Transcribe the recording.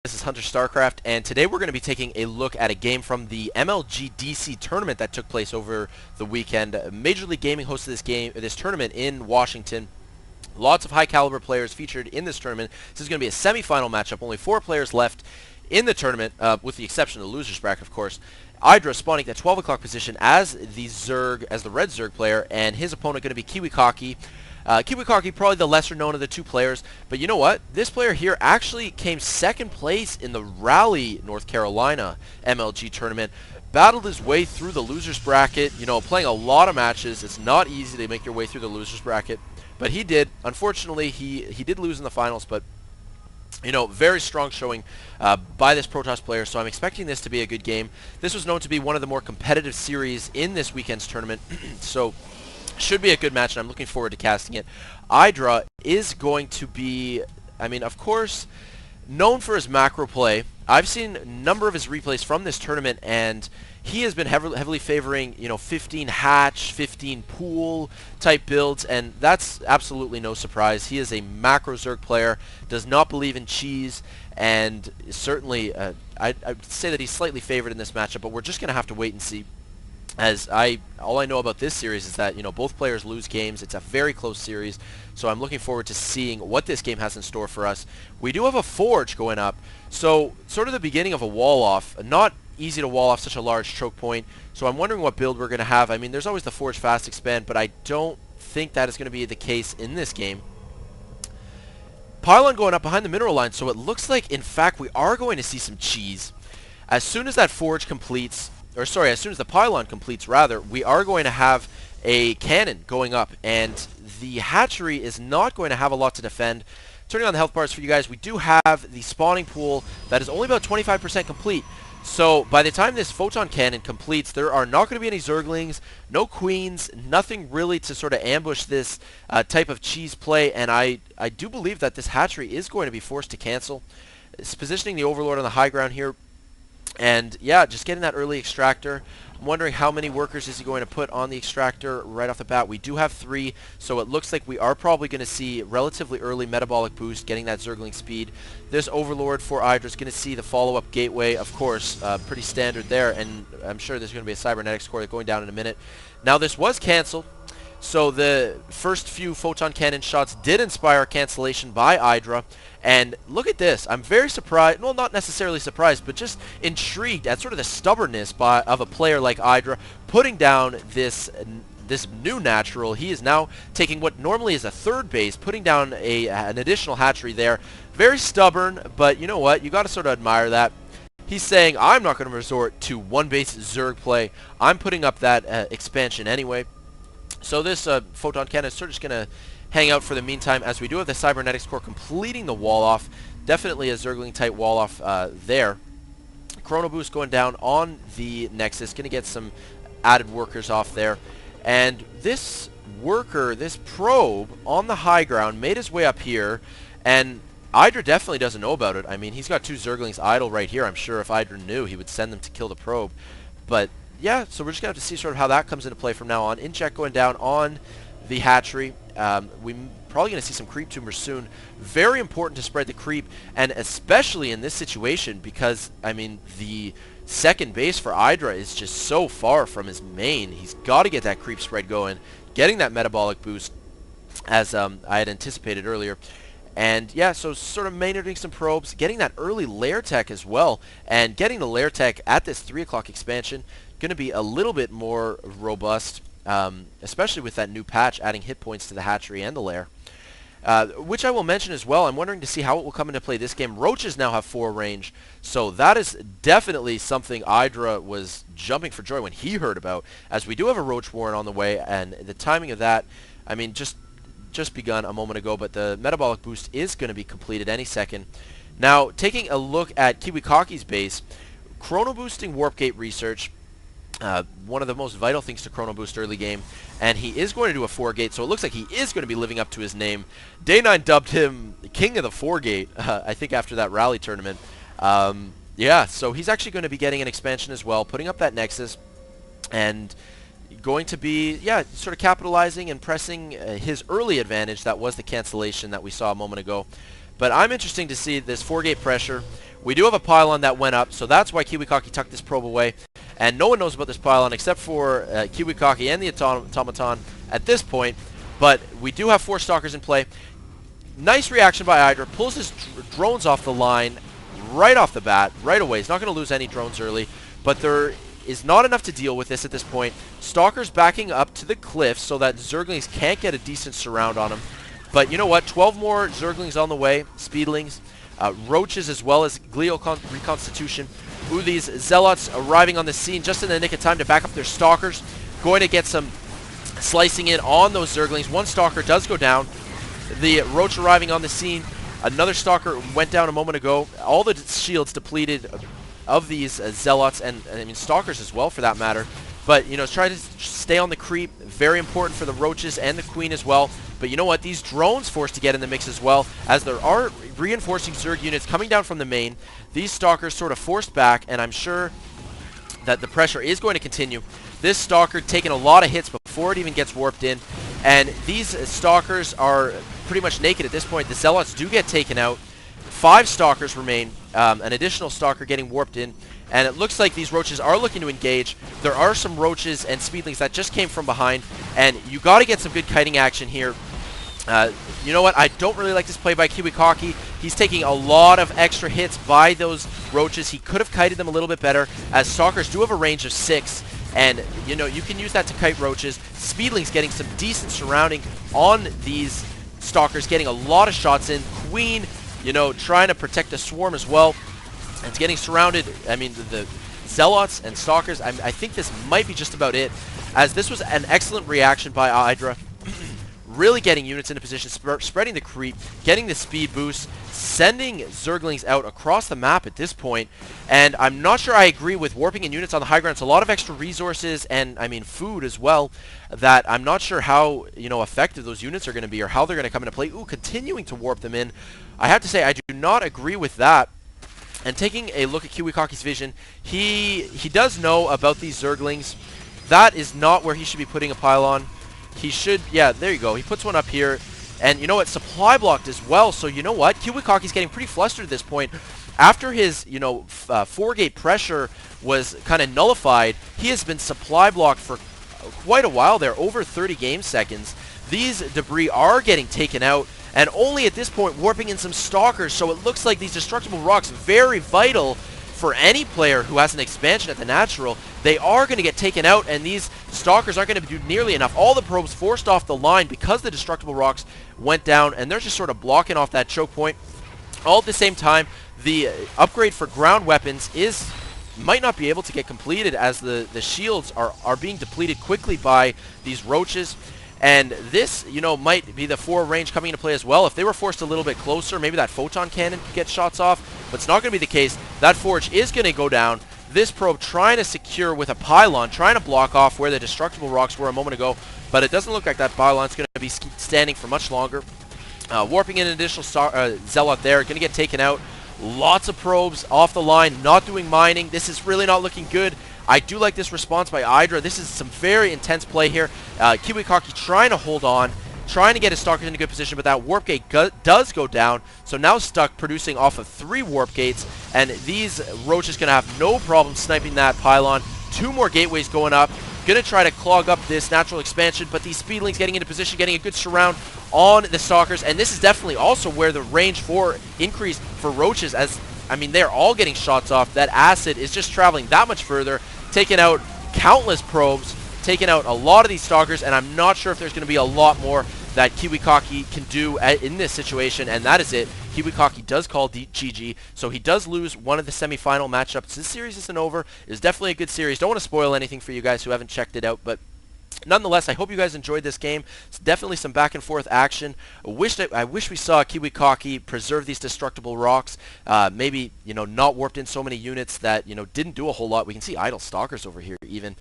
This is Hunter Starcraft, and today we're going to be taking a look at a game from the MLG DC tournament that took place over the weekend. Major League Gaming hosted this tournament in Washington. Lots of high caliber players featured in this tournament. This is going to be a semi-final matchup. Only 4 players left in the tournament, with the exception of the losers bracket, of course. IdrA spawning at 12 o'clock position as the red Zerg player, and his opponent going to be KiWiKaKi. KiWiKaKi, probably the lesser known of the 2 players, but you know what? This player here actually came second place in the Raleigh, North Carolina MLG tournament. Battled his way through the losers bracket, playing a lot of matches. It's not easy to make your way through the losers bracket, but he did. Unfortunately, he did lose in the finals, but very strong showing by this Protoss player, so I'm expecting this to be a good game. This was known to be one of the more competitive series in this weekend's tournament, so should be a good match, and I'm looking forward to casting it. IdrA is going to be, of course, known for his macro play. I've seen a number of his replays from this tournament, and he has been heavily favoring, 15 hatch, 15 pool type builds, and that's absolutely no surprise. He is a macro Zerg player, does not believe in cheese, and certainly, I'd say that he's slightly favored in this matchup, but we're just going to have to wait and see. All I know about this series is that both players lose games. It's a very close series, so I'm looking forward to seeing what this game has in store for us. We do have a forge going up, so sort of the beginning of a wall off. Not easy to wall off such a large choke point, so I'm wondering what build we're going to have. There's always the forge fast expand, but I don't think that is going to be the case in this game. Pylon going up behind the mineral line, so it looks like, in fact, we are going to see some cheese. As soon as that forge completes, as soon as the pylon completes, rather, we are going to have a cannon going up, and the hatchery is not going to have a lot to defend. Turning on the health bars for you guys, we do have the spawning pool that is only about 25% complete. So by the time this photon cannon completes, there are not going to be any Zerglings, no queens, nothing really to sort of ambush this type of cheese play, and I do believe that this hatchery is going to be forced to cancel. It's positioning the Overlord on the high ground here. And yeah, just getting that early extractor. I'm wondering how many workers is he going to put on the extractor right off the bat. We do have 3, so it looks like we are probably going to see relatively early metabolic boost, getting that Zergling speed. This Overlord for IdrA is going to see the follow-up gateway, of course, pretty standard there, and I'm sure there's going to be a cybernetics core going down in a minute. Now this was cancelled, so the first few photon cannon shots did inspire cancellation by IdrA. And look at this. I'm very surprised, well, not necessarily surprised, but just intrigued at sort of the stubbornness of a player like IdrA, putting down this new natural. He is now taking what normally is a third base, putting down an additional hatchery there. Very stubborn, but you know what? You got to sort of admire that. He's saying, I'm not going to resort to one base Zerg play. I'm putting up that expansion anyway. So this photon cannon is sort of just going to hang out for the meantime, as we do have the cybernetics core completing the wall off. Definitely a Zergling type wall off there. Chrono boost going down on the Nexus, going to get some added workers off there. And this worker, this probe on the high ground, made his way up here, and IdrA definitely doesn't know about it. He's got 2 Zerglings idle right here. I'm sure if IdrA knew, he would send them to kill the probe. But yeah, so we're just going to have to see sort of how that comes into play from now on. Inject going down on the hatchery. We're probably going to see some creep tumors soon. Very important to spread the creep, and especially in this situation because, the second base for IdrA is just so far from his main. He's got to get that creep spread going, getting that metabolic boost, as I had anticipated earlier. And yeah, so sort of maintaining some probes, getting that early lair tech as well, and getting the lair tech at this 3 o'clock expansion, going to be a little bit more robust. Especially with that new patch adding hit points to the hatchery and the lair. Which I will mention as well. I'm wondering to see how it will come into play this game. Roaches now have 4 range, so that is definitely something IdrA was jumping for joy when he heard about, as we do have a Roach Warren on the way, and the timing of that, just begun a moment ago, but the metabolic boost is going to be completed any second. Now, taking a look at KiWiKaKi's base, chrono boosting warp gate research, one of the most vital things to chrono boost early game, and he is going to do a 4-gate, so it looks like he is going to be living up to his name. Day9 dubbed him King of the 4-gate, I think after that rally tournament. Yeah, so he's actually going to be getting an expansion as well, putting up that Nexus, and going to be, yeah, sort of capitalizing and pressing his early advantage. That was the cancellation that we saw a moment ago. But I'm interested to see this 4-gate pressure. We do have a pylon that went up, so that's why KiWiKaKi tucked this probe away. And no one knows about this pylon except for KiWiKaKi and the automaton at this point. But we do have 4 stalkers in play. Nice reaction by IdrA. Pulls his drones off the line right off the bat, right away. He's not going to lose any drones early. But there is not enough to deal with this at this point. Stalkers backing up to the cliff so that Zerglings can't get a decent surround on him. But you know what? 12 more Zerglings on the way. Speedlings. Roaches as well as Glial Reconstitution. Ooh, these Zealots arriving on the scene just in the nick of time to back up their Stalkers. Going to get some slicing in on those Zerglings. One Stalker does go down. The Roach arriving on the scene. Another Stalker went down a moment ago. All the shields depleted of these Zealots and I mean Stalkers as well for that matter. But, you know, try to stay on the creep. Very important for the Roaches and the Queen as well. But you know what? These drones forced to get in the mix as well, as there are reinforcing Zerg units coming down from the main. These Stalkers sort of forced back, and I'm sure that the pressure is going to continue. This Stalker taking a lot of hits before it even gets warped in. And these Stalkers are pretty much naked at this point. The Zealots do get taken out. 5 Stalkers remain. An additional Stalker getting warped in. And it looks like these Roaches are looking to engage. There are some Roaches and Speedlings that just came from behind. And you got to get some good kiting action here. You know what? I don't really like this play by KiWiKaKi. He's taking a lot of extra hits by those Roaches. He could have kited them a little bit better, as Stalkers do have a range of 6. And, you know, you can use that to kite Roaches. Speedlings getting some decent surrounding on these Stalkers, getting a lot of shots in. Queen, you know, trying to protect the swarm as well. And it's getting surrounded. I mean, the Zealots and Stalkers, I think this might be just about it, as this was an excellent reaction by IdrA. Really getting units into position, spreading the creep, getting the speed boost, sending Zerglings out across the map at this point. And I'm not sure I agree with warping in units on the high ground. It's a lot of extra resources and, I mean, food as well, that I'm not sure how, you know, effective those units are going to be or how they're going to come into play. Ooh, continuing to warp them in. I have to say, I do not agree with that. And taking a look at KiWiKaKi's vision, he does know about these Zerglings. That is not where he should be putting a pylon. He should, yeah, there you go. He puts one up here. And you know what? Supply blocked as well. So you know what? KiWiKaKi's getting pretty flustered at this point. After his, you know, 4-gate pressure was kind of nullified, he has been supply blocked for quite a while there, over 30 game seconds. These debris are getting taken out. And only at this point warping in some Stalkers. So it looks like these destructible rocks, very vital for any player who has an expansion at the natural. They are going to get taken out, and these Stalkers aren't going to do nearly enough. All the probes forced off the line because the destructible rocks went down, and they're just sort of blocking off that choke point. All at the same time, the upgrade for ground weapons might not be able to get completed, as the shields are being depleted quickly by these Roaches. And this, you know, might be the 4 range coming into play as well. If they were forced a little bit closer, maybe that photon cannon could get shots off. But it's not going to be the case. That forge is going to go down. This probe trying to secure with a pylon, trying to block off where the destructible rocks were a moment ago. But it doesn't look like that pylon's going to be standing for much longer. Warping in an additional Zealot there. Going to get taken out. Lots of probes off the line. Not doing mining. This is really not looking good. I do like this response by IdrA. This is some very intense play here. KiWiKaKi trying to hold on, trying to get his Stalkers in a good position, but that warp gate does go down. So now stuck producing off of 3 warp gates, and these Roaches going to have no problem sniping that pylon. 2 more gateways going up. Going to try to clog up this natural expansion, but these Speedlings getting into position, getting a good surround on the Stalkers. And this is definitely also where the range for increase for Roaches, as I mean, they're all getting shots off. That acid is just traveling that much further, taking out countless probes, taking out a lot of these Stalkers, and I'm not sure if there's going to be a lot more that KiWiKaKi can do in this situation, and that is it. KiWiKaKi does call GG, so he does lose one of the semifinal matchups. This series isn't over. It's definitely a good series. Don't want to spoil anything for you guys who haven't checked it out, but nonetheless, I hope you guys enjoyed this game. It's definitely some back and forth action. I wish we saw KiWiKaKi preserve these destructible rocks. Maybe, you know, not warped in so many units that, you know, didn't do a whole lot. We can see idle Stalkers over here even.